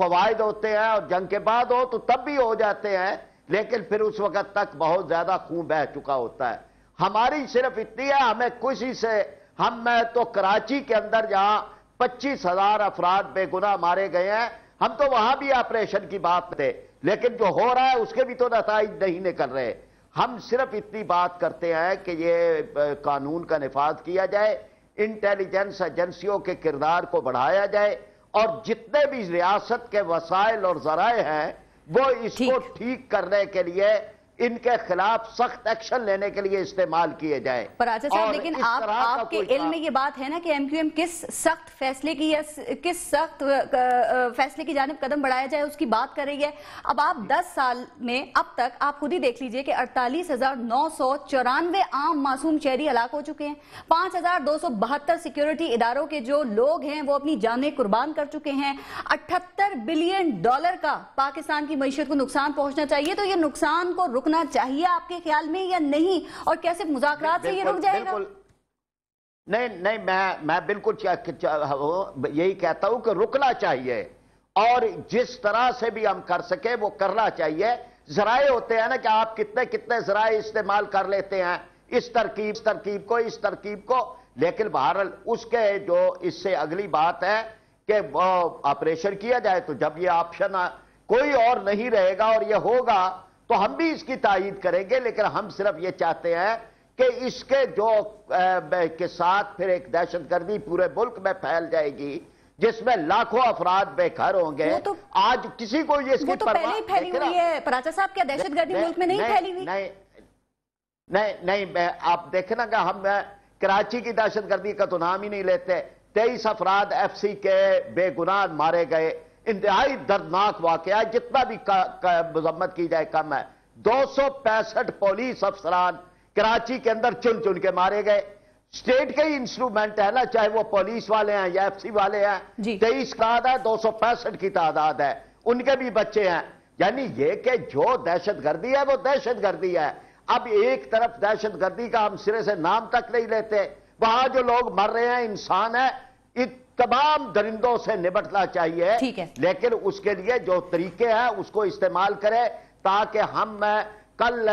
فوائد ہوتے ہیں اور جنگ کے بعد ہو تو تب بھی ہو جاتے ہیں، لیکن پھر اس وقت تک بہت زیادہ خون بہہ چکا ہوتا ہے۔ ہماری صرف اتنی ہے، ہمیں کسی سے میں تو کراچی کے اندر جہاں 25,000 افراد بے گناہ مارے گئے ہیں، ہم تو وہاں بھی آپریشن کی بات تھے، لیکن جو ہو رہا ہے اس کے بھی تو نتائج نہیں نکل رہے۔ ہم صرف اتنی بات کرتے ہیں کہ یہ قانون کا نفاذ کیا جائے، انٹیلیجنس ایجنسیوں کے کردار کو بڑھایا جائے، اور جتنے بھی ریاست کے وسائل اور ذرائع ہیں وہ اس کو ٹھیک کرنے کے لیے ان کے خلاف سخت ایکشن لینے کے لیے استعمال کیے جائیں۔ پر راجہ صاحب لیکن آپ کے علم میں یہ بات ہے نا کہ ایم کیو ایم کس سخت فیصلے کی یا کس سخت فیصلے کی جانب قدم بڑھایا جائے اس کی بات کر رہی ہے۔ اب آپ 10 سال میں اب تک آپ خود ہی دیکھ لیجئے کہ 48,994 عام معصوم شہری ہلاک ہو چکے ہیں، 5,272 سیکیورٹی اداروں کے جو لوگ ہیں وہ اپنی جانیں قربان کر چکے ہیں، $78 بلین کا پاکستان کی معیشت کو نقصان پہنچنا چاہیے۔ تو یہ نقصان کو رکنا چاہیے آپ کے خیال میں یا نہیں، اور کیسے مذاکرات سے یہ رک جائے گا؟ نہیں، میں بالکل یہی کہتا ہوں کہ رکنا چاہیے، اور جس طرح سے بھی ہم کر سکے وہ کرنا چاہیے۔ ذرائع ہوتے ہیں نا کہ آپ کتنے ذرائع استعمال کر لیتے ہیں، اس ترکیب کو، لیکن بہرحال اس کے جو اس سے اگلی بات ہے کہ وہ آپریشن کیا جائے، تو جب یہ آپشن کوئی اور نہیں رہے گا اور یہ ہوگا تو ہم بھی اس کی تائید کریں گے، لیکن ہم صرف یہ چاہتے ہیں کہ اس کے کے ساتھ پھر ایک دہشت گردی پورے ملک میں پھیل جائے گی جس میں لاکھوں افراد بے گھر ہوں گے۔ آج کسی کو یہ اس کی پرواہ نہیں، پھیلی ہوئی ہے پراچا صاحب، کیا دہشت گردی ملک میں نہیں پھیلی ہوئی؟ نہیں، آپ دیکھیں نا کہ ہم کراچی کی دہشت گردی کا تو نام ہی نہیں لیتے، 23 افراد ایف سی کے بے گناہ مارے گئے، انتہائی دردناک واقعہ، جتنا بھی مذمت کی جائے کم ہے۔ 265 پولیس افسران کراچی کے اندر چن کے مارے گئے، اسٹیٹ کے ہی انسٹرومنٹ ہے نا، چاہے وہ پولیس والے ہیں یا ایف سی والے ہیں۔ 23 کا ہے، 265 کی تعداد ہے، ان کے بھی بچے ہیں۔ یعنی یہ کہ جو دہشت گردی ہے وہ دہشت گردی ہے۔ اب ایک طرف دہشت گردی کا ہم سرے سے نام تک نہیں لیتے، وہاں جو لوگ مر رہے ہیں انسان ہے، تمام درندوں سے نبٹنا چاہیے، لیکن اس کے لیے جو طریقے ہیں اس کو استعمال کرے، تاکہ ہم کل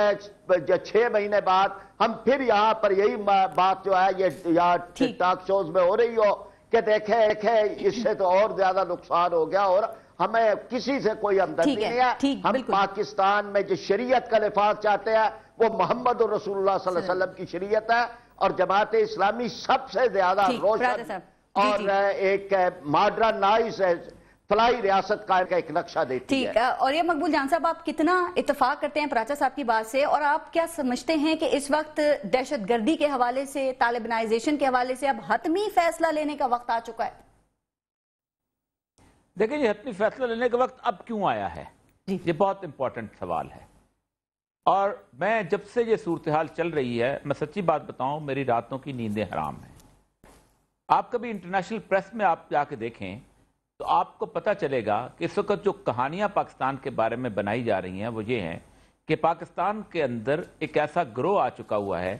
6 مہینے بعد ہم پھر یہاں پر یہی بات جو ہے یہ ٹاک شوز میں ہو رہی ہو کہ دیکھیں اس سے تو اور زیادہ نقصان ہو گیا، اور ہمیں کسی سے کوئی ہمدردی نہیں ہے۔ ہم پاکستان میں جو شریعت کا نفاذ چاہتے ہیں وہ محمد رسول اللہ صلی اللہ علیہ وسلم کی شریعت ہے، اور جماعت اسلامی سب سے زیادہ روشن اور ایک ماڈرنائز فلاحی ریاست کا ایک نقشہ دیتی ہے۔ اور یہ مقبول جان صاحب، آپ کتنا اتفاق کرتے ہیں پراچا صاحب کی بات سے، اور آپ کیا سمجھتے ہیں کہ اس وقت دہشت گردی کے حوالے سے، طالبانائزیشن کے حوالے سے اب حتمی فیصلہ لینے کا وقت آ چکا ہے؟ دیکھیں یہ حتمی فیصلہ لینے کا وقت اب کیوں آیا ہے، یہ بہت امپورٹنٹ سوال ہے۔ اور میں جب سے یہ صورتحال چل رہی ہے، میں سچی بات بتاؤں، میری راتوں کی نیندیں حرام ہیں۔ آپ کبھی انٹرنیشنل پریس میں آپ جا کے دیکھیں تو آپ کو پتہ چلے گا کہ اس وقت جو کہانیاں پاکستان کے بارے میں بنائی جا رہی ہیں وہ یہ ہیں کہ پاکستان کے اندر ایک ایسا گروہ آ چکا ہوا ہے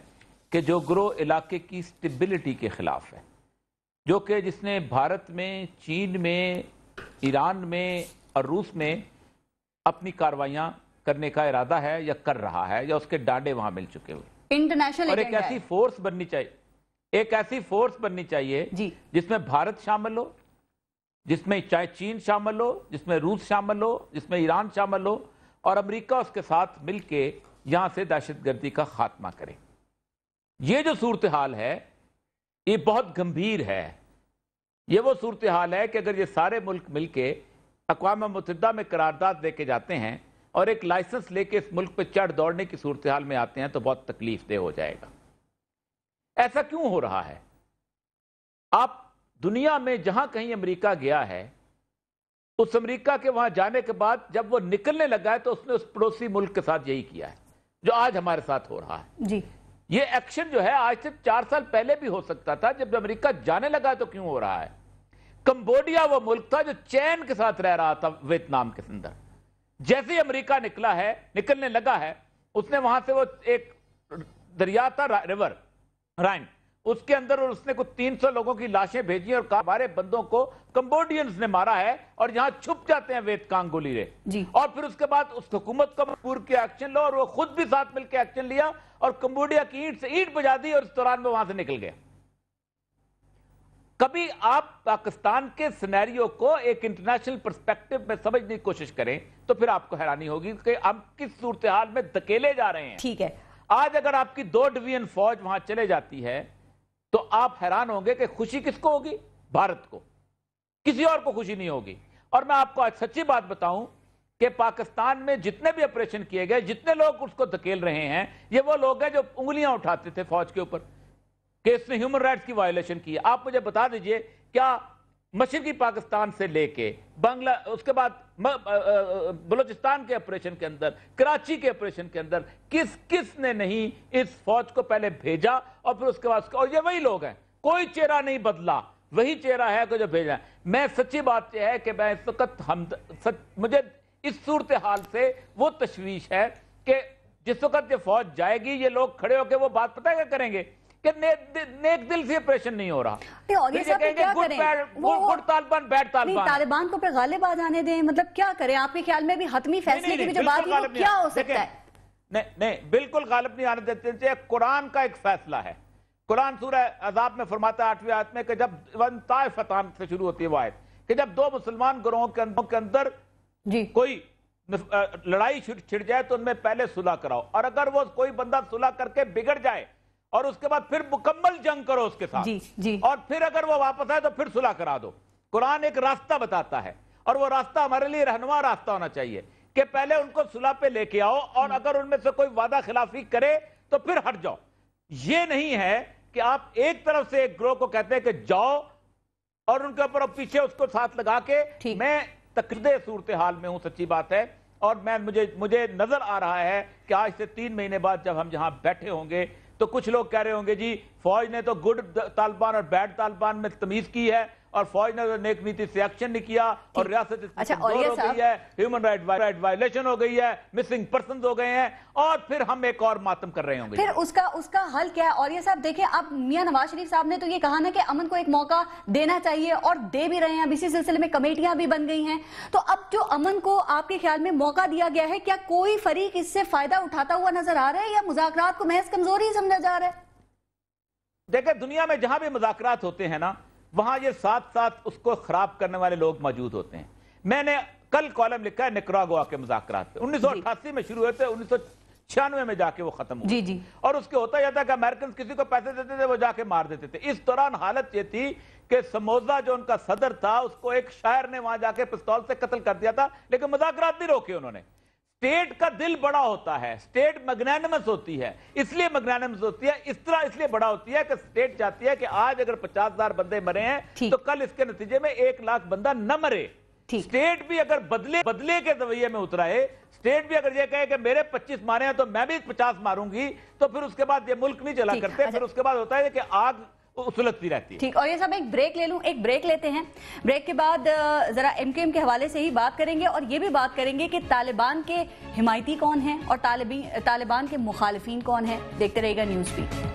کہ جو گروہ علاقے کی سٹیبلٹی کے خلاف ہے، جو کہ جس نے بھارت میں، چین میں، ایران میں اور روس میں اپنی کارروائیاں کرنے کا ارادہ ہے یا کر رہا ہے، یا اس کے ڈانڈے وہاں مل چکے ہوئے، انٹرنیشنل اور ایک ایسی فورس بننی چاہیے جس میں بھارت شامل ہو، جس میں چاہے چین شامل ہو، جس میں روس شامل ہو، جس میں ایران شامل ہو، اور امریکہ اس کے ساتھ مل کے یہاں سے دہشت گردی کا خاتمہ کرے۔ یہ جو صورتحال ہے یہ بہت گمبھیر ہے۔ یہ وہ صورتحال ہے کہ اگر یہ سارے ملک مل کے اقوام متحدہ میں قرارداد دے کے جاتے ہیں اور ایک لائسنس لے کے اس ملک پہ چڑھ دوڑنے کی صورتحال میں آتے ہیں تو بہت تکلیف دہ ہو جائے گا۔ ایسا کیوں ہو رہا ہے؟ آپ دنیا میں جہاں کہیں امریکہ گیا ہے، اس امریکہ کے وہاں جانے کے بعد جب وہ نکلنے لگا ہے تو اس نے اس پڑوسی ملک کے ساتھ یہی کیا ہے جو آج ہمارے ساتھ ہو رہا ہے۔ یہ ایکشن جو ہے آج سے 4 سال پہلے بھی ہو سکتا تھا، جب امریکہ جانے لگا تو کیوں ہو رہا ہے؟ کمبوڈیا وہ ملک تھا جو چین کے ساتھ رہ رہا تھا ویتنام کے اندر، جیسے ہی امریکہ نکلنے لگا ہے، اس نے وہاں سے وہ ایک دریا تھا ریور رائن، اس کے اندر اس نے کچھ 300 لوگوں کی لاشیں بھیجی اور کہا ہمارے بندوں کو کمبوڈینز نے مارا ہے اور یہاں چھپ جاتے ہیں ویت کانگ گولیرے جی. اور پھر اس کے بعد اس حکومت کو مجبور کیا ایکشن لو اور وہ خود بھی ساتھ مل کے ایکشن لیا اور کمبوڈیا کی اینٹ سے اینٹ بجا دی اور اس دوران میں وہاں سے نکل گیا. کبھی آپ پاکستان کے سینیریو کو ایک انٹرنیشنل پرسپیکٹو میں سمجھنے کی کوشش کریں تو پھر آپ کو حیرانی ہوگی کہ ہم کس صورتحال میں دھکیلے جا رہے ہیں. ٹھیک ہے. آج اگر آپ کی 2 ڈویژن فوج وہاں چلے جاتی ہے تو آپ حیران ہوں گے کہ خوشی کس کو ہوگی؟ بھارت کو. کسی اور کو خوشی نہیں ہوگی. اور میں آپ کو آج سچی بات بتاؤں کہ پاکستان میں جتنے بھی آپریشن کیے گئے جتنے لوگ اس کو دھکیل رہے ہیں یہ وہ لوگ ہیں جو انگلیاں اٹھاتے تھے فوج کے اوپر کہ اس نے ہیومن رائٹس کی وائلیشن کی ہے. آپ مجھے بتا دیجئے کیا مشرقی پاکستان سے لے کے بنگلہ اس کے بعد بلوچستان کے آپریشن کے اندر کراچی کے آپریشن کے اندر کس نے نہیں اس فوج کو پہلے بھیجا اور پھر اس کے بعد اور یہ وہی لوگ ہیں. کوئی چہرہ نہیں بدلا, وہی چہرہ ہے کہ جو بھیجا ہے. میں سچی بات یہ ہے کہ میں اس وقت مجھے اس صورتحال سے وہ تشویش ہے کہ جس وقت یہ فوج جائے گی یہ لوگ کھڑے ہو کے وہ بات پتہ کیا کریں گے کہ نیک دل سے آپریشن نہیں ہو رہا. اور یہ سب کیا کریں؟ Good Taliban bad Taliban. Taliban کو پہ غالب آ جانے دیں, مطلب کیا کریں؟ آپ کے خیال میں بھی حتمی فیصلے کی بھی جو بات ہے وہ کیا ہو سکتا ہے؟ نہیں بالکل غالب نہیں آنے دیتے. قرآن کا ایک فیصلہ ہے. قرآن سورہ احزاب میں فرماتا ہے 8ویں آیت میں کہ جب ون طائفتان سے شروع ہوتی ہے وہ آیت کہ جب 2 مسلمان گروہوں کے اندر کوئی لڑائی چھڑ جائے تو ان میں پہلے صلح کراؤ, اور اگر وہ کوئی بندہ صلح کر کے بگڑ جائے اور اس کے بعد پھر مکمل جنگ کرو اس کے ساتھ اور پھر اگر وہ واپس آئے تو پھر صلح کرا دو. قرآن ایک راستہ بتاتا ہے اور وہ راستہ ہمارے لیے رہنما راستہ ہونا چاہیے کہ پہلے ان کو صلح پہ لے کے آؤ اور اگر ان میں سے کوئی وعدہ خلافی کرے تو پھر ہٹ جاؤ. یہ نہیں ہے کہ آپ ایک طرف سے ایک گروہ کو کہتے ہیں کہ جاؤ اور ان کے اوپر پیچھے اس کو ساتھ لگا کے. میں تقریدہ صورتحال میں ہوں, سچی بات ہے, اور مجھے نظر آ رہا ہے کہ آج سے 3 مہینے بعد جب ہم جہاں بیٹھے ہوں گے تو کچھ لوگ کہہ رہے ہوں گے جی فوج نے تو گڈ طالبان اور بیڈ طالبان میں تمیز کی ہے اور فوج نے تو نیک نیتی سے ایکشن نہیں کیا اور ریاست کمزور ہو گئی ہے, ہیومن رائٹ وائلیشن ہو گئی ہے, مسنگ پرسنز ہو گئے ہیں, اور پھر ہم ایک اور ماتم کر رہے ہوں گے. پھر اس کا حل کیا ہے؟ اور یہ صاحب دیکھیں, اب میاں نواز شریف صاحب نے تو یہ کہا نا کہ امن کو ایک موقع دینا چاہیے اور دے بھی رہے ہیں. اب اسی سلسلے میں کمیٹیاں بھی بن گئی ہیں. تو اب جو امن کو آپ کے خیال میں موقع دیا گیا ہے, کیا کوئی فریق اس سے فائدہ اٹھاتا ہوا نظر آ رہا ہے یا مذاکرات کو محض کمزوری سمجھا جا رہا ہے؟ دیکھیں دنیا میں جہاں بھی مذاکرات ہوتے ہیں نا وہاں یہ ساتھ اس کو خراب کرنے والے لوگ موجود ہوتے ہیں. میں نے کل کالم لکھا ہے نکراگوا کے مذاکرات پہ. 1988 میں شروع ہوئے تھے, 1996 میں جا کے وہ ختم ہوئے. اور اس کے ہوتا یہ تھا کہ امریکن کسی کو پیسے دیتے تھے وہ جا کے مار دیتے تھے. اس دوران حالت یہ تھی کہ سموزا جو ان کا صدر تھا اس کو ایک شاعر نے وہاں جا کے پستول سے قتل کر دیا تھا, لیکن مذاکرات نہیں روکے انہوں نے. اسٹیٹ کا دل بڑا ہوتا ہے, اسٹیٹ میگنانمس ہوتی ہے, اس لیے میگنانمس ہوتی ہے, اس طرح اس لیے بڑا ہوتی ہے کہ اسٹیٹ چاہتی ہے کہ آج اگر 50,000 بندے مرے ہیں تو کل اس کے نتیجے میں 1 لاکھ بندہ نہ مرے. اسٹیٹ بھی اگر بدلے کے رویے میں اترائے, اسٹیٹ بھی اگر یہ کہے کہ میرے 25 مارے ہیں تو میں بھی 50 ماروں گی, تو پھر اس کے بعد یہ ملک نہیں چلا کرتے. پھر اس کے بعد ہوتا ہے کہ آگ سلگتی رہتی ہے. ٹھیک, اور یہ سب ایک بریک لے لوں, ایک بریک لیتے ہیں. بریک کے بعد ذرا ایم کیو ایم کے حوالے سے ہی بات کریں گے اور یہ بھی بات کریں گے کہ طالبان کے حمایتی کون ہیں اور طالبان کے مخالفین کون ہیں. دیکھتے رہے گا نیوز فیڈ.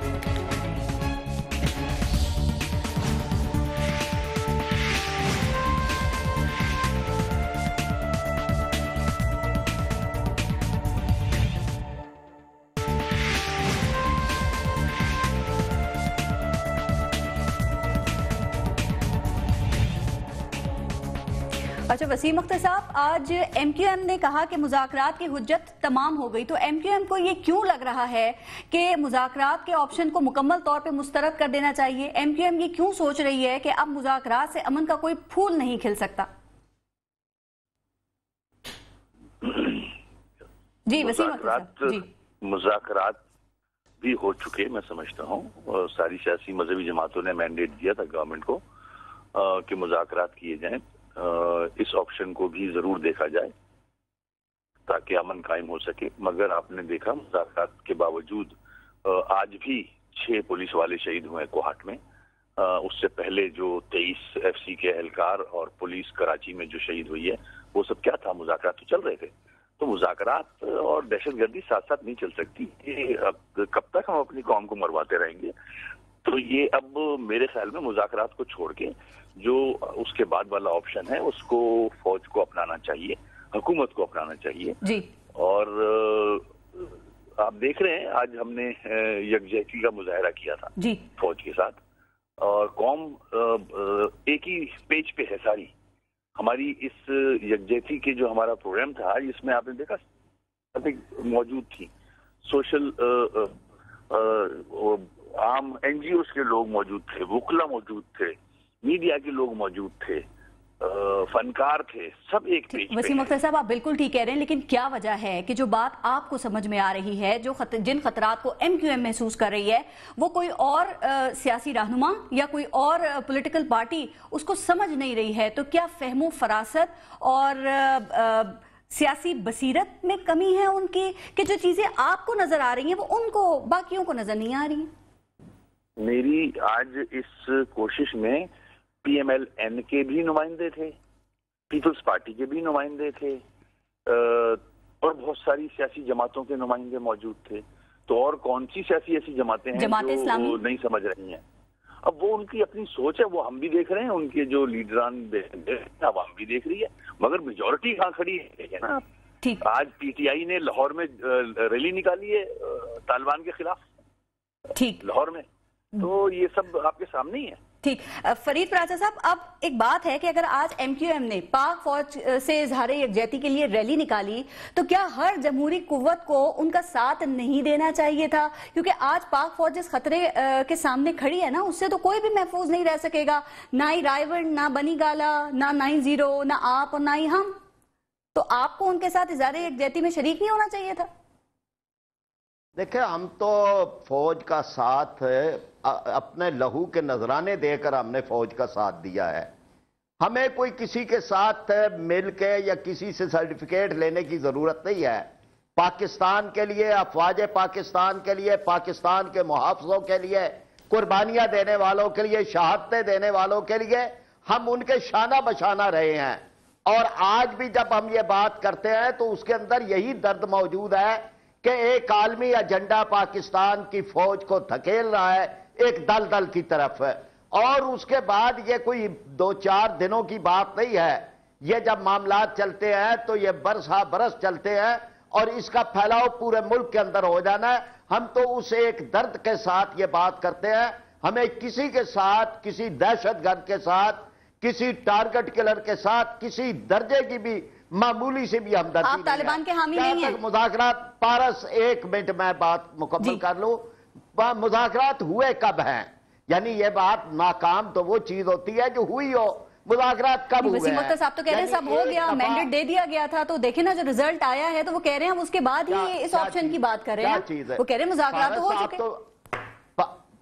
اچھا وسیم اختر صاحب, آج ایم کیو ایم نے کہا کہ مذاکرات کی حجت تمام ہو گئی, تو ایم کیو ایم کو یہ کیوں لگ رہا ہے کہ مذاکرات کے آپشن کو مکمل طور پہ مسترد کر دینا چاہیے؟ ایم کیو ایم یہ کیوں سوچ رہی ہے کہ اب مذاکرات سے امن کا کوئی پھول نہیں کھل سکتا؟ جی وسیم اختر صاحب. جی مذاکرات بھی ہو چکے میں سمجھتا ہوں, ساری سیاسی مذہبی جماعتوں نے مینڈیٹ دیا تھا گورنمنٹ کو کہ مذاکرات کیے جائیں. اس آپشن کو بھی ضرور دیکھا جائے تاکہ امن قائم ہو سکے. مگر آپ نے دیکھا مذاکرات کے باوجود آج بھی 6 پولیس والے شہید ہوئے کوہاٹ میں. اس سے پہلے جو 23 ایف سی کے اہلکار اور پولیس کراچی میں جو شہید ہوئی ہے وہ سب کیا تھا؟ مذاکرات تو چل رہے تھے. تو مذاکرات اور دہشت گردی ساتھ ساتھ نہیں چل سکتی. اب کب تک ہم اپنی قوم کو مرواتے رہیں گے؟ تو یہ اب میرے خیال میں مذاکرات کو چھوڑ کے جو اس کے بعد والا آپشن ہے اس کو فوج کو اپنانا چاہیے, حکومت کو اپنانا چاہیے. جی. اور آپ دیکھ رہے ہیں آج ہم نے یکجہتی کا مظاہرہ کیا تھا جی فوج کے ساتھ, اور قوم ایک ہی پیج پہ ہے ساری. ہماری اس یکجہتی کے جو ہمارا پروگرام تھا اس میں آپ نے دیکھا موجود تھی, سوشل عام این جی اوز کے لوگ موجود تھے, وکلا موجود تھے, میڈیا کے لوگ موجود تھے, فنکار تھے, سب ایک پیج پہ. وسیم اختر صاحب آپ بالکل ٹھیک کہہ رہے ہیں, لیکن کیا وجہ ہے کہ جو بات آپ کو سمجھ میں آ رہی ہے, جو جن خطرات کو ایم کیو ایم محسوس کر رہی ہے, وہ کوئی اور سیاسی رہنما یا کوئی اور پولیٹیکل پارٹی اس کو سمجھ نہیں رہی ہے؟ تو کیا فہم و فراست اور سیاسی بصیرت میں کمی ہے ان کی, کہ جو چیزیں آپ کو نظر آ رہی ہیں وہ ان کو باقیوں کو نظر نہیں آ رہی ہیں؟ میری آج اس کوشش میں پی ایم ایل این کے بھی نمائندے تھے, پیپلز پارٹی کے بھی نمائندے تھے, اور بہت ساری سیاسی جماعتوں کے نمائندے موجود تھے. تو اور کون سی سیاسی ایسی جماعتیں ہیں جو نہیں سمجھ رہی ہیں؟ اب وہ ان کی اپنی سوچ ہے, وہ ہم بھی دیکھ رہے ہیں, ان کے جو لیڈران عوام بھی دیکھ رہی ہے, مگر میجورٹی کہاں کھڑی ہے نا. آج پی ٹی آئی نے لاہور میں ریلی نکالی ہے طالبان کے خلاف, ٹھیک, لاہور میں. تو یہ سب آپ کے سامنے ہی ہے. ٹھیک. فرید پراچا صاحب, اب ایک بات ہے کہ اگر آج ایم کیو ایم نے پاک فوج سے اظہار یکجہتی کے لیے ریلی نکالی, تو کیا ہر جمہوری قوت کو ان کا ساتھ نہیں دینا چاہیے تھا؟ کیونکہ آج پاک فوج جس خطرے کے سامنے کھڑی ہے نا, اس سے تو کوئی بھی محفوظ نہیں رہ سکے گا, نہ ہی رائیون, نہ بنی گالا, نہ 90, نہ آپ اور نہ ہی ہم. تو آپ کو ان کے ساتھ اظہار یکجہتی میں شریک نہیں ہونا چاہیے تھا؟ دیکھیں, ہم تو فوج کا ساتھ اپنے لہو کے نذرانے دے کر ہم نے فوج کا ساتھ دیا ہے. ہمیں کوئی کسی کے ساتھ مل کے یا کسی سے سرٹیفکیٹ لینے کی ضرورت نہیں ہے. پاکستان کے لیے, افواج پاکستان کے لیے, پاکستان کے محافظوں کے لیے, قربانیاں دینے والوں کے لیے, شہادتیں دینے والوں کے لیے ہم ان کے شانہ بشانہ رہے ہیں. اور آج بھی جب ہم یہ بات کرتے ہیں تو اس کے اندر یہی درد موجود ہے کہ ایک عالمی ایجنڈا پاکستان کی فوج کو دھکیل رہا ہے ایک دلدل کی طرف. اور اس کے بعد یہ کوئی 2-4 دنوں کی بات نہیں ہے, یہ جب معاملات چلتے ہیں تو یہ برس ہا برس چلتے ہیں, اور اس کا پھیلاؤ پورے ملک کے اندر ہو جانا ہے. ہم تو اس ایک درد کے ساتھ یہ بات کرتے ہیں. ہمیں کسی کے ساتھ, کسی دہشت گرد کے ساتھ, کسی ٹارگٹ کلر کے ساتھ, کسی درجے کی بھی معمولی سے بھی ہمدردی نہیں ہے. آپ طالبان کے حامی نہیں ہیں. مذاکرات, پارس ایک منٹ میں بات مکمل کر لوں. مذاکرات ہوئے کب ہیں؟ یعنی یہ بات ناکام تو وہ چیز ہوتی ہے جو ہوئی ہو. مذاکرات کب ہوئے ہیں؟ وسیم اختر صاحب تو کہہ رہے ہیں سب ہو گیا, مینڈیٹ دے دیا گیا تھا. تو دیکھیں نا, جو رزلٹ آیا ہے تو وہ کہہ رہے ہیں ہم اس کے بعد ہی اس آپشن کی بات کر رہے ہیں. وہ کہہ رہے ہیں مذاکرات تو ہو چکے.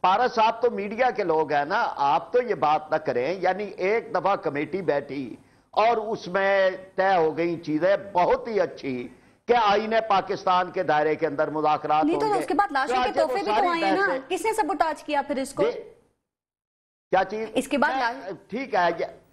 پارس صاحب تو میڈیا کے لوگ ہیں نا, آپ تو یہ بات نہ کریں. یعنی ایک دفعہ کمیٹی بیٹھی اور اس میں طے ہو گئی چیزیں بہت ہی اچھی کہ آئین پاکستان کے دائرے کے اندر مذاکرات نہیں, تو اس کے بعد لاشوں کے تحفے بھی تو آئے نا. کس نے سبوٹاج کیا پھر اس کو؟ کیا چیز؟ اس کے بعد ٹھیک ہے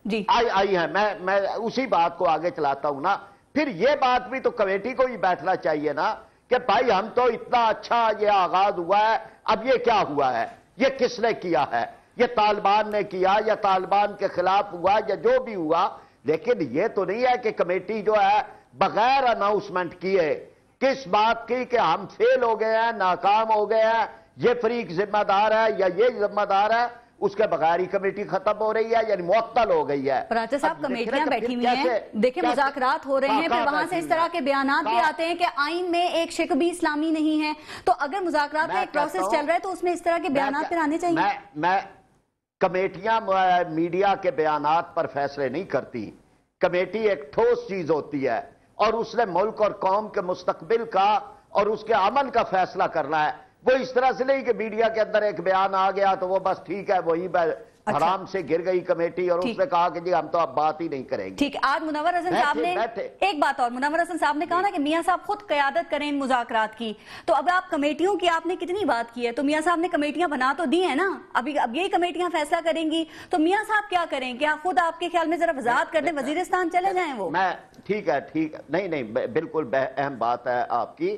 جی, آئی ہیں. میں اسی بات کو آگے چلاتا ہوں نا. پھر یہ بات بھی تو کمیٹی کو ہی بیٹھنا چاہیے نا کہ بھائی ہم تو اتنا اچھا یہ آغاز ہوا ہے, اب یہ کیا ہوا ہے, یہ کس نے کیا ہے, یہ طالبان نے کیا یا طالبان کے خلاف ہوا یا جو بھی ہوا. لیکن یہ تو نہیں ہے کہ کمیٹی جو ہے بغیر اناؤنسمنٹ کیے کس بات کی کہ ہم فیل ہو گئے ہیں, ناکام ہو گئے ہیں, یہ فریق ذمہ دار ہے یا یہ ذمہ دار ہے, اس کے بغیر ہی کمیٹی ختم ہو رہی ہے, یعنی معطل ہو گئی ہے. پراچا صاحب, کمیٹیاں بیٹھی ہوئی ہیں, دیکھیں مذاکرات ہو رہے ہیں, پھر وہاں سے اس طرح کے بیانات بھی آتے ہیں کہ آئین میں ایک شک بھی اسلامی نہیں ہے. تو اگر مذاکرات کا ایک پروسیس چل رہا ہے تو اس میں اس طرح کے بیانات پھر آنے چاہیے. میں کمیٹیاں میڈیا کے بیانات پر فیصلے نہیں کرتی. کمیٹی ایک ٹھوس چیز ہوتی ہے اور اس نے ملک اور قوم کے مستقبل کا اور اس کے عمل کا فیصلہ کرنا ہے. وہ اس طرح سے نہیں کہ میڈیا کے اندر ایک بیان آ گیا تو وہ بس ٹھیک ہے, وہی حرام سے گر گئی کمیٹی اور اس نے کہا کہ جی ہم تو اب بات ہی نہیں کریں گے. ٹھیک. آج منور حسن صاحب نے ایک بات اور, منور حسن صاحب نے کہا نا کہ میاں صاحب خود قیادت کریں ان مذاکرات کی. تو اب آپ کمیٹیوں کی آپ نے کتنی بات کی ہے, تو میاں صاحب نے کمیٹیاں بنا تو دی ہیں نا, اب یہی کمیٹیاں فیصلہ کریں گی, تو میاں صاحب کیا کریں؟ کیا خود آپ کے خیال میں ذرا وضاحت کر دیں, وزیرستان چلے جائیں وہ؟ ٹھیک ہے, نہیں بالکل اہم بات ہے آپ کی.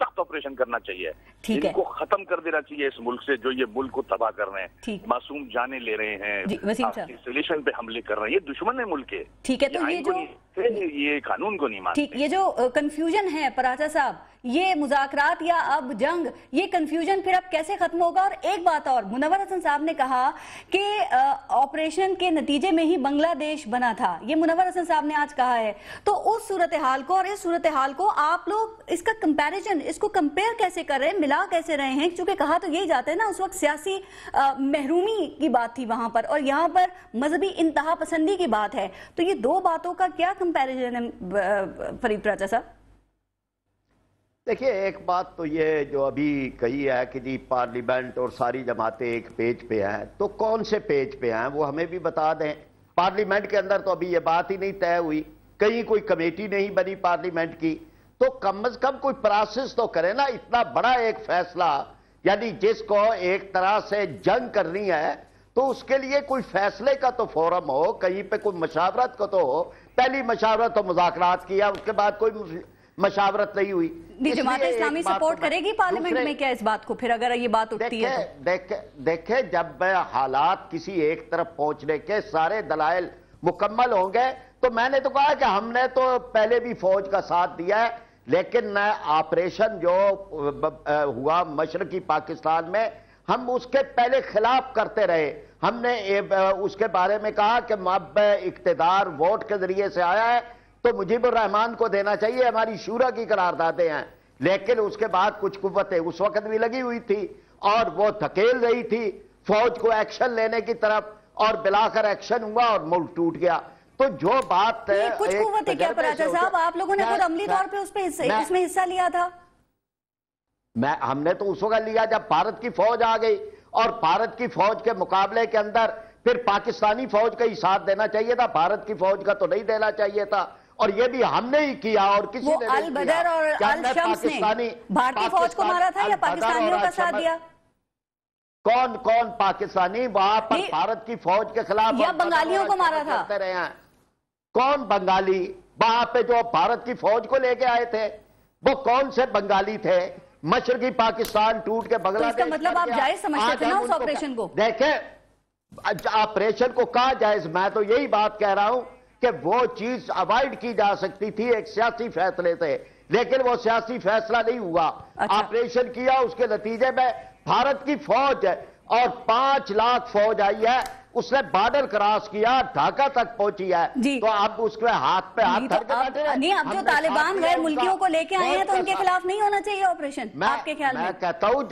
سخت آپریشن کرنا چاہیے، ان کو ختم کر دینا چاہیے اس ملک سے، جو یہ ملک کو تباہ کر رہے ہیں، معصوم جانیں لے رہے ہیں، انسٹالیشن پہ حملے کر رہے ہیں، یہ دشمن ہے ملک کے، ٹھیک ہے، تو یہ قانون کو نہیں مانتے۔ یہ جو کنفیوژن ہے پراچا صاحب، یہ مذاکرات یا اب جنگ، یہ کنفیوژن پھر اب کیسے ختم ہوگا؟ اور ایک بات اور، منور حسن صاحب نے کہا کہ آپریشن کے نتیجے میں ہی بنگلہ دیش بنا تھا، یہ منور حسن صاحب نے آج کہا ہے، تو اس صورتحال کو اور اس صورتحال کو آپ لوگ اس کا کمپیریزن، اس کو کمپیئر کیسے کر رہے ہیں، ملا کیسے رہے ہیں؟ چونکہ کہا تو یہی جاتا ہے نا، اس وقت سیاسی محرومی کی بات تھی وہاں پر، اور یہاں پر مذہبی انتہا پسندی کی بات ہے، تو یہ دو باتوں کا کیا کمپیریزن ہے فرید پراچا صاحب؟ دیکھیے، ایک بات تو یہ جو ابھی کہی ہے کہ جی پارلیمنٹ اور ساری جماعتیں ایک پیج پہ ہیں، تو کون سے پیج پہ ہیں وہ ہمیں بھی بتا دیں۔ پارلیمنٹ کے اندر تو ابھی یہ بات ہی نہیں طے ہوئی، کہیں کوئی کمیٹی نہیں بنی پارلیمنٹ کی، تو کم از کم کوئی پروسیس تو کرے نا۔ اتنا بڑا ایک فیصلہ، یعنی جس کو ایک طرح سے جنگ کرنی ہے، تو اس کے لیے کوئی فیصلے کا تو فورم ہو، کہیں پہ کوئی مشاورت کا تو ہو۔ پہلی مشاورت تو مذاکرات کیا، اس کے بعد کوئی مشاورت نہیں ہوئی۔ جماعت اسلامی سپورٹ کرے گی پارلیمنٹ میں کیا اس بات کو، پھر اگر یہ بات اٹھتی ہے؟ دیکھیں، جب حالات کسی ایک طرف پہنچنے کے سارے دلائل مکمل ہوں گے، تو میں نے تو کہا کہ ہم نے تو پہلے بھی فوج کا ساتھ دیا ہے، لیکن آپریشن جو ہوا مشرقی پاکستان میں، ہم اس کے پہلے خلاف کرتے رہے۔ ہم نے اس کے بارے میں کہا کہ اب اقتدار ووٹ کے ذریعے سے آیا ہے تو مجیب الرحمان کو دینا چاہیے، ہماری شورا کی قراردادیں ہیں، لیکن اس کے بعد کچھ قوتیں اس وقت بھی لگی ہوئی تھی اور وہ دھکیل رہی تھی فوج کو ایکشن لینے کی طرف، اور بلاخر ایکشن ہوا اور ملک ٹوٹ گیا۔ تو جو بات ہے، کچھ قوتیں کیا پراچا صاحب، آپ لوگوں نے خود عملی طور پہ اس میں حصہ لیا تھا؟ ہم نے تو اس وقت لیا جب بھارت کی فوج آ گئی، اور بھارت کی فوج کے مقابلے کے اندر پھر پاکستانی فوج کا ہی ساتھ دینا چاہیے تھا، بھارت کی فوج کا تو نہیں دینا چاہیے تھا، اور یہ بھی ہم نے ہی کیا اور کسی نے نہیں کیا۔ البدر اور الشمس نے بھارتی فوج کو مارا تھا یا پاکستانیوں کا ساتھ دیا؟ کون پاکستانی وہاں پر بھارت کی فوج کے خلاف یا بنگالیوں کو مارا تھا؟ کون بنگالی وہاں پہ جو بھارت کی فوج کو لے کے آئے تھے؟ وہ کون سے بنگالی تھے؟ مشرقی پاکستان ٹوٹ کے بنگلہ دیش، اس کا مطلب آپ جائز سمجھتے تھے نا اس آپریشن کو؟ دیکھیں، آپریشن کو کہا جائز، میں تو یہی بات کہہ رہا ہوں کہ وہ چیز اوائڈ کی جا سکتی تھی ایک سیاسی فیصلے سے، لیکن وہ سیاسی فیصلہ نہیں ہوا۔ آپریشن کیا، اس کے نتیجے میں بھارت کی فوج اور 5 لاکھ فوج آئی ہے، اس نے بارڈر کراس کیا، ڈھاکہ تک پہنچی ہے، تو اب اس کے ہاتھ پہ ہاتھ دھر کے بیٹھے ہیں۔ نہیں، اب جو طالبان غیر ملکیوں کو لے کے آئے ہیں تو ان کے خلاف نہیں ہونا چاہیے آپریشن آپ کے خیال میں؟ میں کہتا ہوں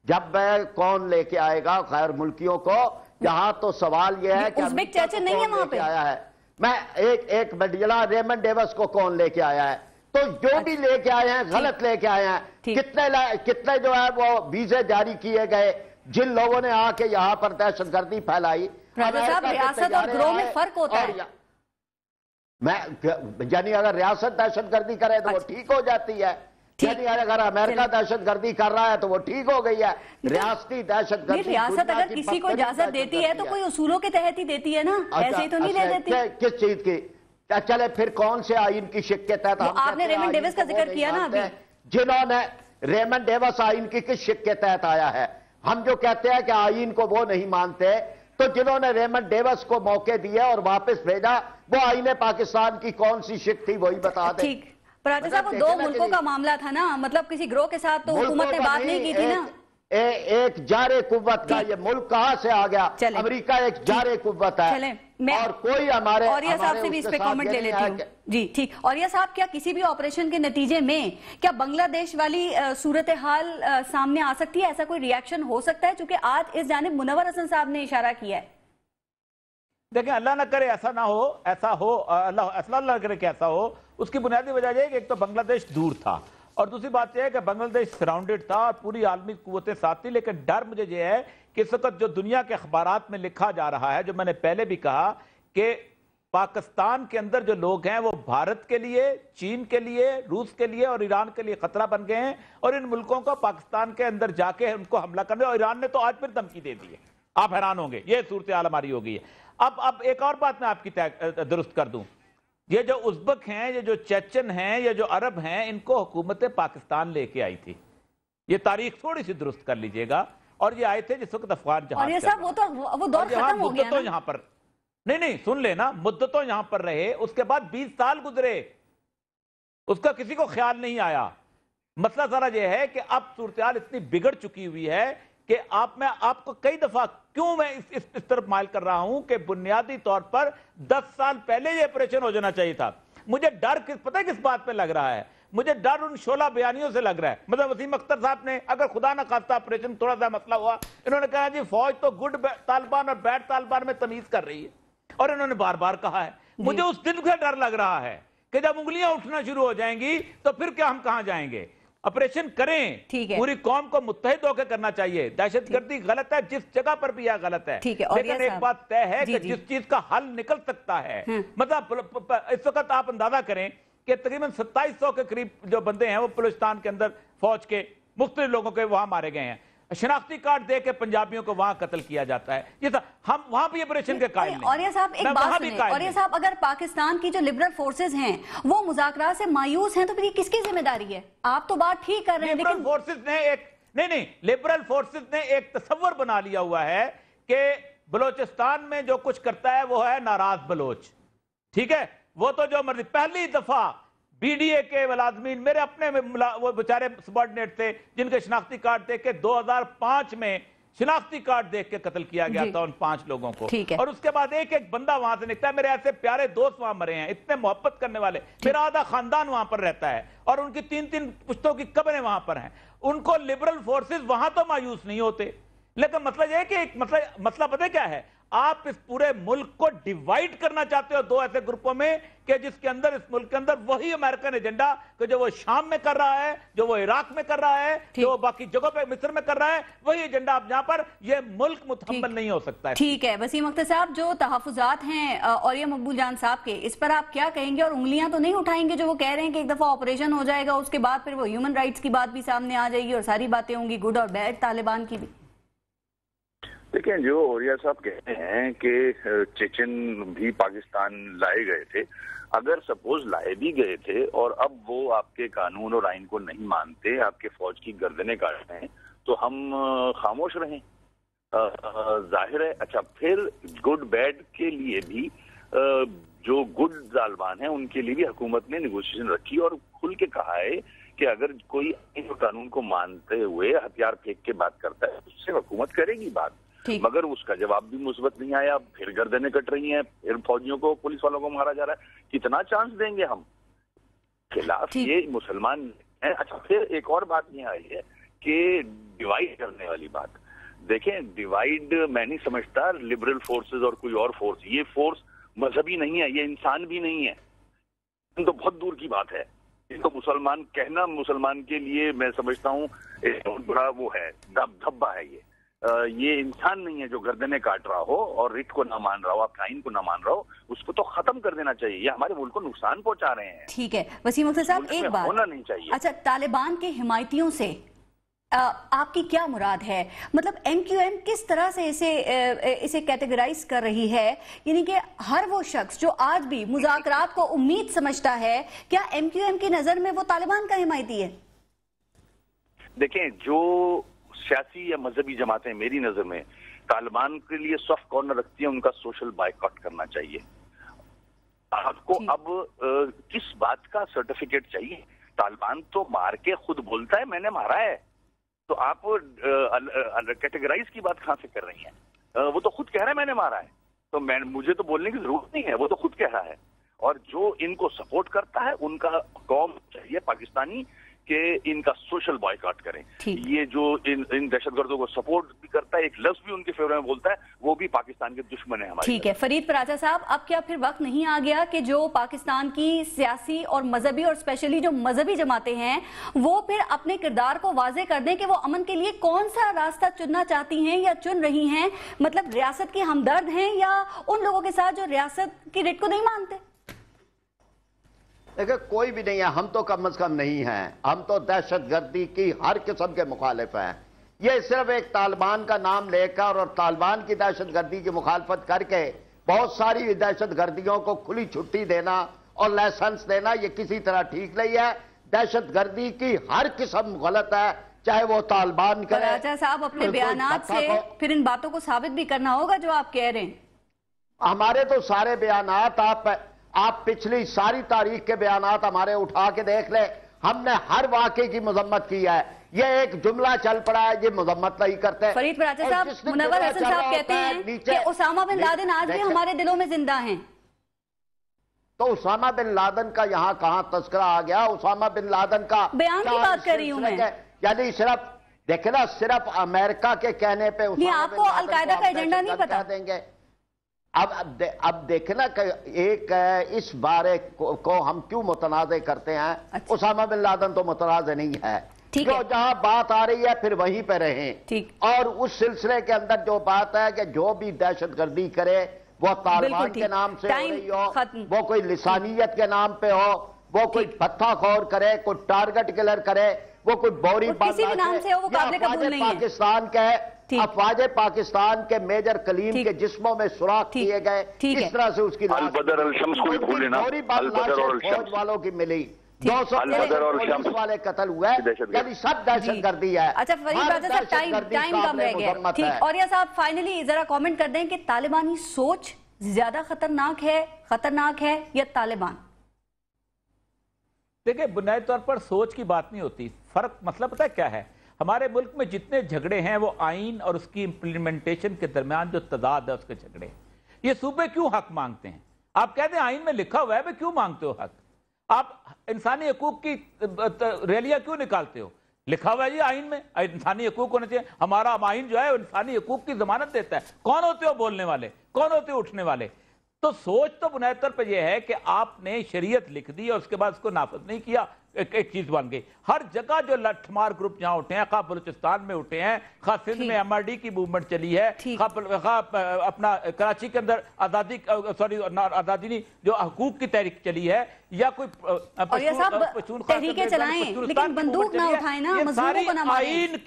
جب کون لے کے آئے گا غیر ملکیوں کو؟ یہاں تو سوال یہ ہے کہ ازبک چرچ نہیں ہے وہاں پہ آیا ہے، میں ایک مڈیلا ریمنڈ ڈیوس کو کون لے کے آیا ہے؟ تو جو بھی لے کے آئے ہیں غلط لے کے آئے ہیں۔ کتنے جو ہے وہ ویزے جاری کیے گئے جن لوگوں نے آ کے یہاں پر دہشت گردی پھیلائی۔ صاحب، ریاست اور گروہ میں فرق ہوتا ہے، یعنی اگر ریاست دہشت گردی کرے تو وہ ٹھیک ہو جاتی ہے، یعنی اگر امریکہ دہشت گردی کر رہا ہے تو وہ ٹھیک ہو گئی ہے۔ ریاستی دہشت گردی، ریاست اگر کسی کو اجازت دیتی ہے تو کوئی اصولوں کے تحت ہی دیتی ہے نا، ایسے ہی تو نہیں دے دیتی۔ کس چیز کی؟ چلے پھر کون سے آئین کی شک کے تحت؟ آپ نے ریمنڈ ڈیوس کا ذکر کیا نا ابھی، جنہوں نے ریمنڈ ڈیوس آئین کی کس شک کے تحت آیا ہے؟ ہم جو کہتے ہیں کہ آئین کو وہ نہیں مانتے، تو جنہوں نے ریمنڈ ڈیوس کو موقع دیے اور واپس بھیجا، وہ آئین پاکستان کی کون سی شک تھی وہی بتا دیں۔ ٹھیک، پراچا صاحب، وہ 2 ملکوں کا معاملہ تھا نا، مطلب کسی گروہ کے ساتھ تو حکومت نے بات نہیں کی تھی نا۔ ایک جارے قوت کا یہ ملک کہاں سے آ گیا؟ امریکہ ایک جارے قوت ہے، اور کوئی ہمارے اوریہ صاحب سے بھی اس پہ کامنٹ لے لیتی ہوں۔ جی ٹھیک، اوریہ صاحب، کیا کسی بھی آپریشن کے نتیجے میں کیا بنگلہ دیش والی صورتحال سامنے آ سکتی ہے؟ ایسا کوئی ری ایکشن ہو سکتا ہے؟ چونکہ آج اس جانب منور حسن صاحب نے اشارہ کیا ہے۔ دیکھیں، اللہ نہ کرے ایسا نہ ہو، ایسا ہو، اللہ نہ کرے کہ ایسا ہو۔ اس کی بنیادی وجہ یہ ہے کہ ایک تو بنگلہ دیش دور تھا، اور دوسری بات یہ ہے کہ بنگلہ دیش سراؤنڈڈ تھا اور پوری عالمی قوتیں ساتھ تھی۔ لیکن ڈر مجھے یہ ہے کہ اس وقت جو دنیا کے اخبارات میں لکھا جا رہا ہے، جو میں نے پہلے بھی کہا کہ پاکستان کے اندر جو لوگ ہیں وہ بھارت کے لیے، چین کے لیے، روس کے لیے اور ایران کے لیے خطرہ بن گئے ہیں، اور ان ملکوں کو پاکستان کے اندر جا کے ان کو حملہ کرنے، اور ایران نے تو آج پھر دھمکی دے دی ہے۔ آپ حیران ہوں گے، یہ صورتحال ہماری ہو گئی ہے۔ اب ایک اور بات میں آپ کی درست کر دوں یہ جو ازبک ہیں، یہ جو چیچن ہیں، یہ جو عرب ہیں، ان کو حکومت پاکستان لے کے آئی تھی. یہ تاریخ تھوڑی سی درست کر لیجئے گا. اور یہ آئے تھے جس وقت افغان جہاد. اور یہ صاحب وہ دور ختم ہو گیا نا. یہاں پر نہیں سن لینا، مدتوں یہاں پر رہے. اس کے بعد 20 سال گزرے، اس کا کسی کو خیال نہیں آیا. مسئلہ ذرا یہ ہے کہ اب صورتحال اتنی بگڑ چکی ہوئی ہے کہ میں آپ کو کئی دفعہ کیوں میں اس طرف مائل کر رہا ہوں کہ بنیادی طور پر 10 سال پہلے یہ آپریشن ہو جانا چاہیے تھا. مجھے ڈر پتہ ہے کس بات پہ لگ رہا ہے؟ مجھے ڈر ان شعلہ بیانیوں سے لگ رہا ہے. مطلب وسیم اختر صاحب نے اگر خدا نہ خواستہ آپریشن تھوڑا سا مسئلہ ہوا، انہوں نے کہا جی فوج تو گڈ طالبان اور بیڈ طالبان میں تمیز کر رہی ہے، اور انہوں نے بار بار کہا ہے. مجھے اس دن سے ڈر لگ رہا ہے کہ جب انگلیاں اٹھنا شروع ہو جائیں گی تو پھر کیا ہم کہاں جائیں گے؟ آپریشن کریں، پوری قوم کو متحد ہو کے کرنا چاہیے. دہشت گردی غلط ہے، جس جگہ پر بھی یہ غلط ہے، لیکن ایک بات طے ہے کہ جس چیز کا حل نکل سکتا ہے. مطلب اس وقت آپ اندازہ کریں کہ تقریباً 2700 کے قریب جو بندے ہیں وہ بلوچستان کے اندر فوج کے مختلف لوگوں کے وہاں مارے گئے ہیں. شناختی کارڈ دے کے پنجابیوں کو وہاں قتل کیا جاتا ہے. یہ ہم وہاں بھی آپریشن کے قائل نہیں. اور یہ صاحب ایک بات سنیں، اور یہ صاحب اگر پاکستان کی جو لبرل فورسز ہیں وہ مذاکرات سے مایوس ہیں تو پھر یہ کس کی ذمہ داری ہے؟ آپ تو بات ٹھیک کر رہے ہیں، لیکن لبرل فورسز نے ایک تصور بنا لیا ہوا ہے کہ بلوچستان میں جو کچھ کرتا ہے وہ ہے ناراض بلوچ. ٹھیک ہے، وہ تو جو مرضی. پہلی دفعہ بی ڈی اے کے ملازمین میرے اپنے وہ بیچارے سبارڈینیٹ تھے جن کے شناختی کارڈ دیکھ کے 2005 میں شناختی کارڈ دیکھ کے قتل کیا گیا تھا ان 5 لوگوں کو. اور اس کے بعد ایک بندہ وہاں سے نکتا ہے. میرے ایسے پیارے دوست وہاں مرے ہیں، اتنے محبت کرنے والے. میرا آدھا خاندان وہاں پر رہتا ہے اور ان کی 3 پشتوں کی قبریں وہاں پر ہیں. ان کو لبرل فورسز وہاں تو مایوس نہیں ہوتے. لیکن مسئلہ یہ ہے کہ ایک مسئلہ پتہ کیا ہے؟ آپ اس پورے ملک کو ڈیوائیڈ کرنا چاہتے ہو 2 ایسے گروپوں میں کہ جس کے اندر اس ملک کے اندر وہی امریکن ایجنڈا کہ جو وہ شام میں کر رہا ہے، جو وہ عراق میں کر رہا ہے، جو وہ باقی جگہوں پہ مصر میں کر رہا ہے، وہی ایجنڈا آپ جہاں پر یہ ملک متحمل نہیں ہو سکتا ہے. ٹھیک ہے وسیم اختر صاحب، جو تحفظات ہیں اور یہ مقبول جان صاحب کے، اس پر آپ کیا کہیں گے؟ اور انگلیاں تو نہیں اٹھائیں گے جو وہ کہہ رہے ہیں کہ ایک دفعہ آپریشن ہو جائے گا اس کے بعد پھر وہ ہیومن رائٹس کی بات بھی سامنے آ جائے گی اور ساری باتیں ہوں گی گڈ اور بیڈ طالبان کی بھی؟ دیکھیں، جو اوریہ صاحب کہتے ہیں کہ چیچن بھی پاکستان لائے گئے تھے، اگر سپوز لائے بھی گئے تھے اور اب وہ آپ کے قانون اور آئین کو نہیں مانتے، آپ کے فوج کی گردنیں کاٹ رہے ہیں، تو ہم خاموش رہیں؟ ظاہر ہے. اچھا، پھر گڈ بیڈ کے لیے بھی جو گڈ طالبان ہیں ان کے لیے بھی حکومت نے نیگوشیشن رکھی اور کھل کے کہا ہے کہ اگر کوئی قانون کو مانتے ہوئے ہتھیار پھینک کے بات کرتا ہے اس سے حکومت کرے گی بات. مگر اس کا جواب بھی مثبت نہیں آیا. پھر گردنیں کٹ رہی ہیں، پھر فوجیوں کو، پولیس والوں کو مارا جا رہا ہے. کتنا چانس دیں گے ہم؟ خلاف یہ مسلمان ہیں. اچھا، پھر ایک اور بات یہ آئی ہے کہ ڈیوائیڈ کرنے والی بات. دیکھیں، ڈیوائیڈ میں نہیں سمجھتا لبرل فورسز اور کوئی اور فورس. یہ فورس مذہبی نہیں ہے، یہ انسان بھی نہیں ہے. تو بہت دور کی بات ہے. یہ تو مسلمان کہنا مسلمان کے لیے میں سمجھتا ہوں ایک بہت بڑا وہ ہے، دھبا ہے. یہ انسان نہیں ہے جو گردنیں کاٹ رہا ہو اور ریٹ کو نہ مان رہا ہو، آپ آئین کو نہ مان رہا ہو. اس کو تو ختم کر دینا چاہیے. یہ ہمارے ملک کو نقصان پہنچا رہے ہیں. ٹھیک ہے وسیم اختر صاحب، ایک بات ہونا نہیں چاہیے. اچھا، طالبان کے حمایتیوں سے آپ کی کیا مراد ہے؟ مطلب ایم کیو ایم کس طرح سے اسے کیٹیگرائز کر رہی ہے؟ یعنی کہ ہر وہ شخص جو آج بھی مذاکرات کو امید سمجھتا ہے، کیا ایم کیو ایم کی نظر میں وہ طالبان کا حمایتی ہے؟ دیکھیں، جو سیاسی یا مذہبی جماعتیں میری نظر میں طالبان کے لیے سافٹ کارنر رکھتی ہیں، ان کا سوشل بائیکاٹ کرنا چاہیے. آپ کو اب کس بات کا سرٹیفکیٹ چاہیے؟ طالبان تو مار کے خود بولتا ہے میں نے مارا ہے، تو آپ کیٹیگرائز کی بات کہاں سے کر رہی ہیں؟ وہ تو خود کہہ رہا ہے میں نے مارا ہے، تو مجھے تو بولنے کی ضرورت نہیں ہے، وہ تو خود کہہ رہا ہے. اور جو ان کو سپورٹ کرتا ہے ان کا قوم چاہیے پاکستانی کہ ان کا سوشل بائیکاٹ کریں. یہ جو ان دہشت گردوں کو سپورٹ بھی کرتا ہے، ایک لفظ بھی ان کے فیور میں بولتا ہے، وہ بھی پاکستان کے دشمن ہے ہمارے. ٹھیک ہے فرید پراچا صاحب، اب کیا پھر وقت نہیں آ گیا کہ جو پاکستان کی سیاسی اور مذہبی اور اسپیشلی جو مذہبی جماعتیں ہیں وہ پھر اپنے کردار کو واضح کر دیں کہ وہ امن کے لیے کون سا راستہ چننا چاہتی ہیں یا چن رہی ہیں؟ مطلب ریاست کی ہمدرد ہیں یا ان لوگوں کے ساتھ جو ریاست کی ریٹ کو نہیں مانتے؟ دیکھیں، کوئی بھی نہیں ہے. ہم تو کم از کم نہیں ہیں. ہم تو دہشت گردی کی ہر قسم کے مخالف ہیں. یہ صرف ایک طالبان کا نام لے کر اور طالبان کی دہشت گردی کی مخالفت کر کے بہت ساری دہشت گردیوں کو کھلی چھٹی دینا اور لائسنس دینا یہ کسی طرح ٹھیک نہیں ہے. دہشت گردی کی ہر قسم غلط ہے, چاہے وہ طالبان کرے. راجہ صاحب اپنے بیانات سے پھر ان باتوں کو ثابت بھی کرنا ہوگا جو آپ کہہ رہے ہیں. ہمارے تو سارے بیانات آپ پچھلی ساری تاریخ کے بیانات ہمارے اٹھا کے دیکھ لیں, ہم نے ہر واقعے کی مذمت کی ہے. یہ ایک جملہ چل پڑا ہے, یہ مذمت نہیں کرتے. فرید راجہ صاحب, منور حسن صاحب کہتے ہیں کہ اسامہ بن لادن آج بھی ہمارے دلوں میں زندہ ہیں. تو اسامہ بن لادن کا یہاں کہاں تذکرہ آ گیا؟ اسامہ بن لادن کا بیان کی بات کر رہی ہوں میں. یعنی صرف دیکھیں نا, صرف امریکہ کے کہنے پہ آپ کو القاعدہ کا ایجنڈا نہیں پتا دیں گے. اب دیکھیں نا کہ ایک اس بارے کو ہم کیوں متنازع کرتے ہیں. اسامہ بن لادن تو متنازع نہیں ہے, جو جہاں بات آ رہی ہے پھر وہیں پہ رہیں. اور اس سلسلے کے اندر جو بات ہے کہ جو بھی دہشت گردی کرے وہ طالبان کے نام سے ہو رہی ہو, وہ کوئی لسانیت کے نام پہ ہو, وہ کوئی پتھا خور کرے, کوئی ٹارگٹ کلر کرے, وہ کوئی بوری پاکستان کے افواج پاکستان کے میجر کلیم کے جسموں میں سوراخ کیے گئے, اس طرح سے اس کی البدر الشمس کو بھی بھولے نا, البدر اور الشمس فوج والوں کی ملی, 200 پولیس والے قتل ہوئے, یعنی سب دہشت گردی ہے. اچھا فرید راجہ صاحب, ٹائم کم رہ گیا. ٹھیک, اور یہ صاحب فائنلی ذرا کامنٹ کر دیں کہ طالبانی سوچ زیادہ خطرناک ہے یا طالبان؟ دیکھیں, بنیادی طور پر سوچ کی بات نہیں ہوتی. فرق مسئلہ پتہ کیا ہے, ہمارے ملک میں جتنے جھگڑے ہیں وہ آئین اور اس کی امپلیمنٹیشن کے درمیان جو تضاد ہے اس کے جھگڑے. یہ صوبے کیوں حق مانگتے ہیں؟ آپ کہتے ہیں آئین میں لکھا ہوا ہے, میں کیوں مانگتے ہو حق؟ آپ انسانی حقوق کی ریلیاں کیوں نکالتے ہو؟ لکھا ہوا ہے جی آئین میں انسانی حقوق ہونے چاہیے. ہمارا آئین جو ہے انسانی حقوق کی ضمانت دیتا ہے. کون ہوتے ہو بولنے والے, کون ہوتے ہو اٹھنے والے؟ تو سوچ تو بنیادی طور پر یہ ہے کہ آپ نے شریعت لکھ دی اور اس کے بعد اس کو نافذ نہیں کیا, ایک چیز بن گئی. ہر جگہ جو لٹھ مار گروپ جہاں اٹھے ہیں, خواہ بلوچستان میں اٹھے ہیں, خواہ سندھ میں MRD کی موومنٹ چلی ہے, خواہ اپنا کراچی کے اندر آزادی نہیں جو حقوق کی تحریک چلی ہے, یا کوئی تحریکیں چلائیں لیکن بندوق نہ اٹھائیں نا, مظلوموں کو نہ ماریں.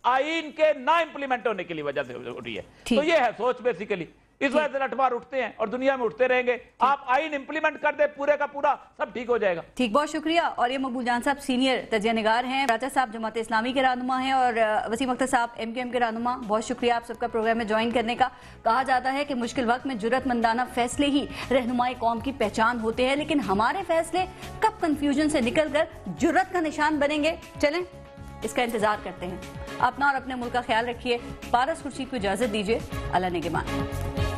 آئین کے نہ امپلیمنٹ ہونے کی وجہ سے اٹھی ہے. تو یہ ہے سوچ بیسیکلی. اس وجہ سے لٹمار اٹھتے ہیں اور دنیا میں اٹھتے رہیں گے. آپ آئین امپلیمنٹ کر دیں پورے کا پورا, سب ٹھیک ہو جائے گا. ٹھیک, بہت شکریہ. اور یہ مقبول جان صاحب سینئر تجزیہ نگار ہیں, راجہ صاحب جماعت اسلامی کے رہنما ہیں, اور وسیم اختر صاحب MQM کے رہنما. بہت شکریہ آپ سب کا پروگرام میں جوائن کرنے کا. کہا جاتا ہے کہ مشکل وقت میں جرأت مندانہ فیصلے ہی رہنمائی قوم کی پہچان ہوتے ہیں, لیکن ہمارے فیصلے کب کنفیوژن سے نکل کر جرأت کا نشان بنیں گے, چلیں اس کا انتظار کرتے ہیں. اپنا اور اپنے ملک کا خیال رکھیے. پارس خورشید کو اجازت دیجیے. اللہ نگہبان.